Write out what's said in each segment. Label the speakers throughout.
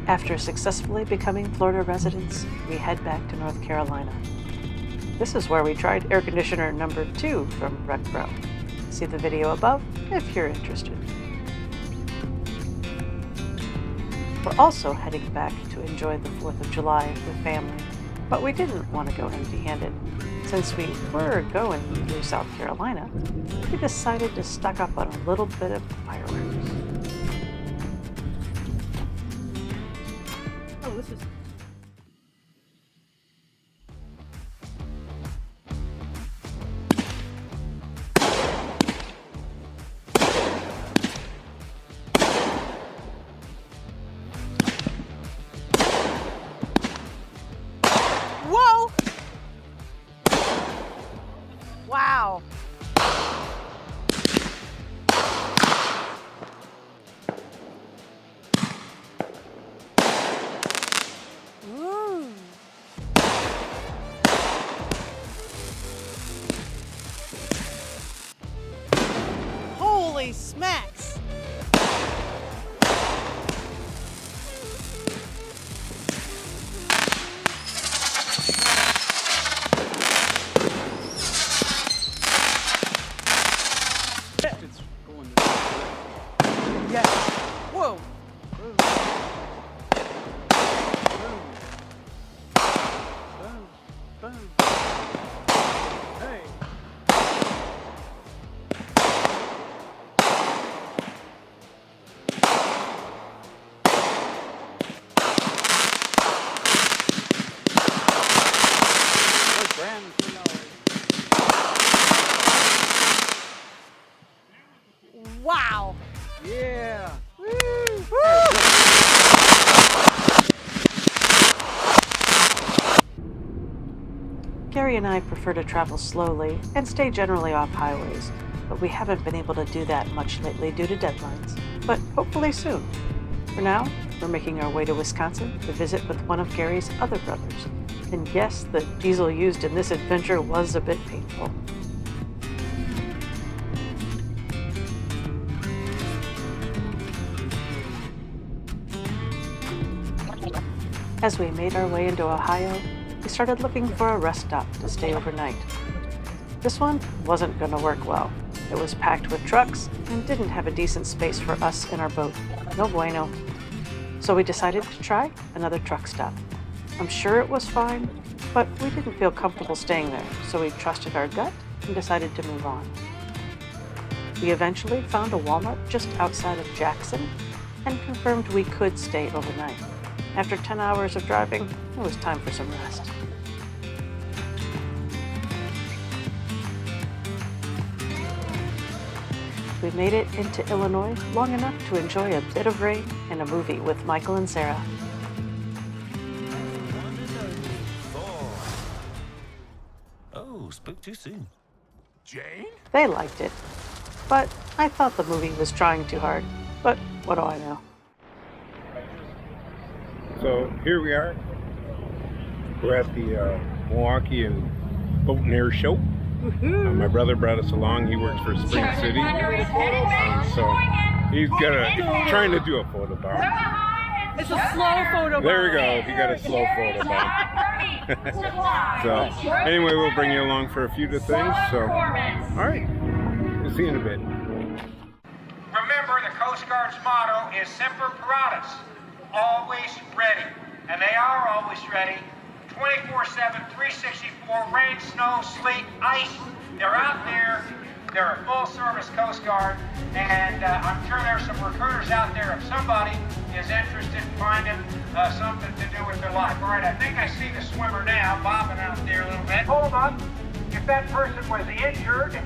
Speaker 1: After successfully becoming Florida residents, we head back to North Carolina. This is where we tried air conditioner number 2 from Rec Pro. See the video above if you're interested. We're also heading back to enjoy the 4th of July with family, but we didn't want to go empty-handed. Since we were going through South Carolina, we decided to stock up on a little bit of fireworks.
Speaker 2: Oh, this is... Whoa! Wow. Ooh. Holy smacks.
Speaker 3: It's going to...
Speaker 2: Yeah. Whoa.
Speaker 3: Boom. Boom. Boom. Hey. Those grand $3.
Speaker 2: Wow.
Speaker 3: Yeah.
Speaker 1: Gary and I prefer to travel slowly and stay generally off highways, but we haven't been able to do that much lately due to deadlines, but hopefully soon. For now, we're making our way to Wisconsin to visit with one of Gary's other brothers. And yes, the diesel used in this adventure was a bit painful. As we made our way into Ohio, we started looking for a rest stop to stay overnight. This one wasn't going to work well. It was packed with trucks and didn't have a decent space for us in our boat. No bueno. So we decided to try another truck stop. I'm sure it was fine, but we didn't feel comfortable staying there, so we trusted our gut and decided to move on. We eventually found a Walmart just outside of Jackson and confirmed we could stay overnight. After 10 hours of driving, it was time for some rest. We made it into Illinois long enough to enjoy a bit of rain and a movie with Michael and Sarah.
Speaker 4: Oh, spoke too soon.
Speaker 3: Jane?
Speaker 1: They liked it, but I thought the movie was trying too hard. But what do I know?
Speaker 5: So here we are. We're at the Milwaukee Air Show. My brother brought us along. He works for Spring City. So he's trying to do a photo bomb.
Speaker 2: It's a slow photo.
Speaker 5: There we go. He got a slow photo bomb. So anyway, we'll bring you along for a few of the things. So all right, we'll see you in a bit.
Speaker 6: Remember, the Coast Guard's motto is Semper Paratus, always ready. And they are always ready, 24/7, 364, rain, snow, sleet, ice. They're out there. They're a full-service Coast Guard, and I'm sure there's some recruiters out there if somebody is interested in finding something to do with their life. All right, I think I see the swimmer now, bobbing out there a little bit. Hold on. If that person was injured,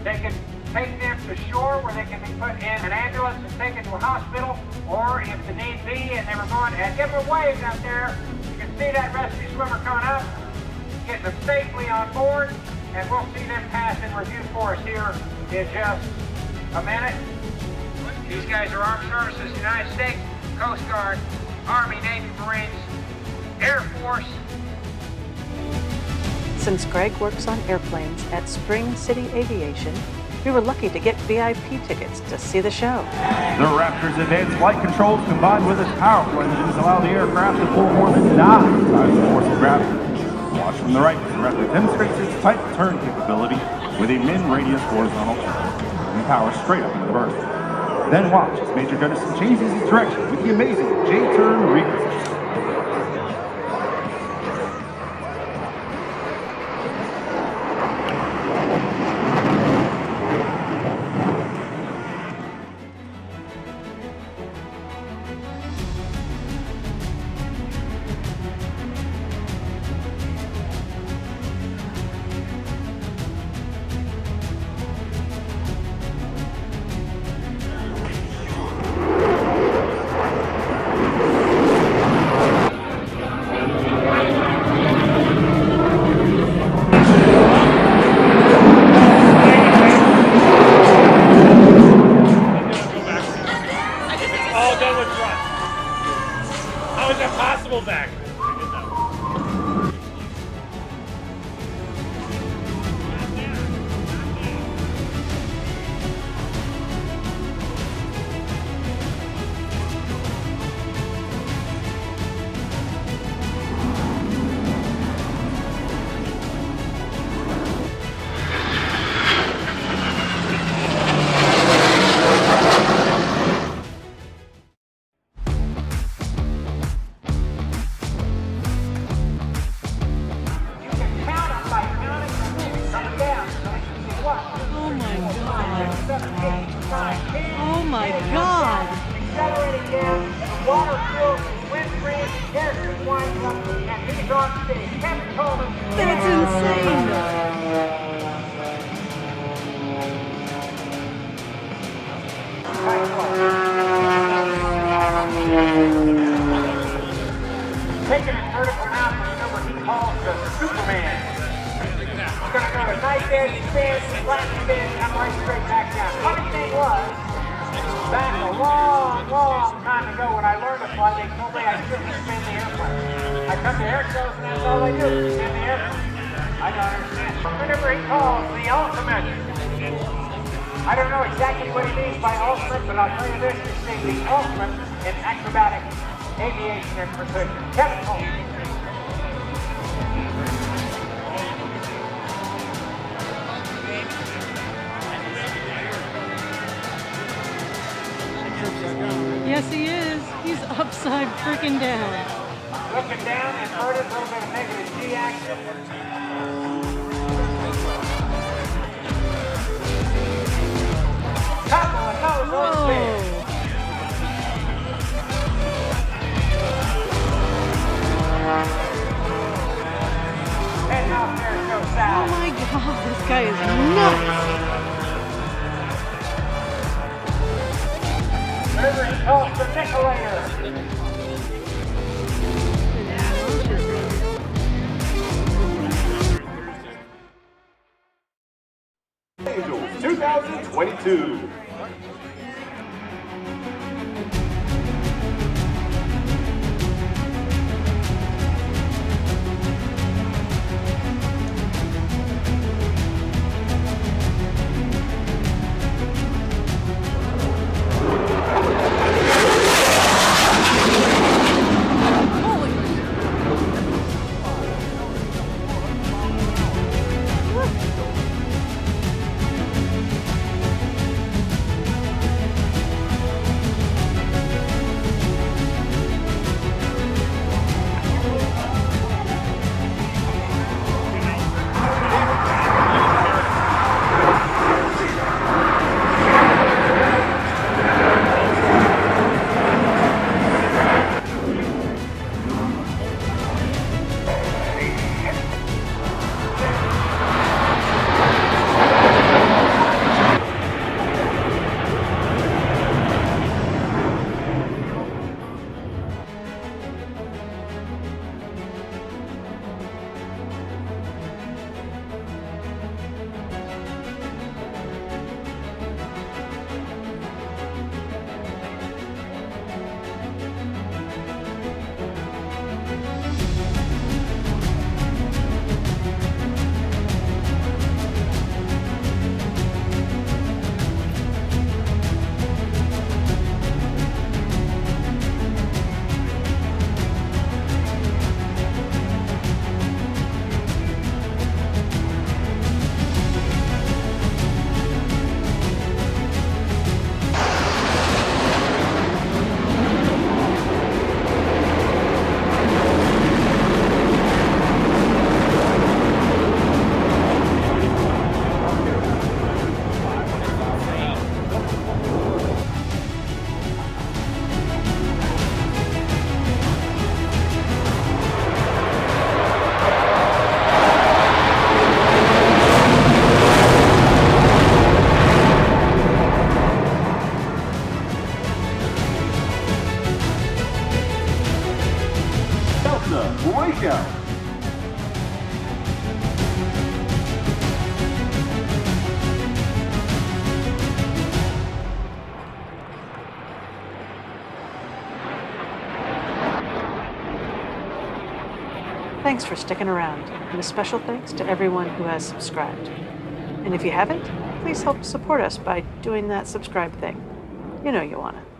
Speaker 6: they can take them to shore where they can be put in an ambulance and taken to a hospital, or if the need be, and they were going, and give them a wave out there. You can see that rescue swimmer coming up, getting them safely on board, and we'll see them pass in review for us here in just a minute. These guys are Armed Services, United States, Coast Guard, Army, Navy, Marines, Air Force.
Speaker 1: Since Greg works on airplanes at Spring City Aviation, We were lucky to get VIP tickets to see the show.
Speaker 7: The Raptor's advanced flight controls combined with its powerful engines allow the aircraft to pull more than 9 times the force of gravity. Watch from the right as the Raptor demonstrates its tight turn capability with a min-radius horizontal turn and power straight up into the berth. Then watch as Major Jettison changes his direction with the amazing J-turn reposition.
Speaker 2: Oh my God!
Speaker 6: Accelerating down, water fills, windscreen, characters winds up, and he's on stage. Kevin Coleman.
Speaker 2: That's insane!
Speaker 6: Taking it vertical now for the number he calls the Superman. He's going to go a nice edge spin, flat spin, and right straight back down. Funny thing was, back a long, long time ago when I learned to fly, they told me I shouldn't spin the airplane. I come to air shows and that's all they do, spin the airplane. I don't understand. Whenever he calls the ultimate, I don't know exactly what he means by ultimate, but I'll tell you this, he's saying the ultimate in acrobatic aviation and precision. Kevin Coleman.
Speaker 2: Yes, he is. He's upside freaking down.
Speaker 6: Looking down, inverted, a little bit of negative G action. Couple of nose on spin. Heading off there, show
Speaker 2: Oh
Speaker 6: south.
Speaker 2: my God, this guy is nuts.
Speaker 6: River he calls the Nicolator.
Speaker 8: Angels 2022. the breakout.
Speaker 1: Thanks for sticking around, and a special thanks to everyone who has subscribed. And if you haven't, please help support us by doing that subscribe thing. You know you want to.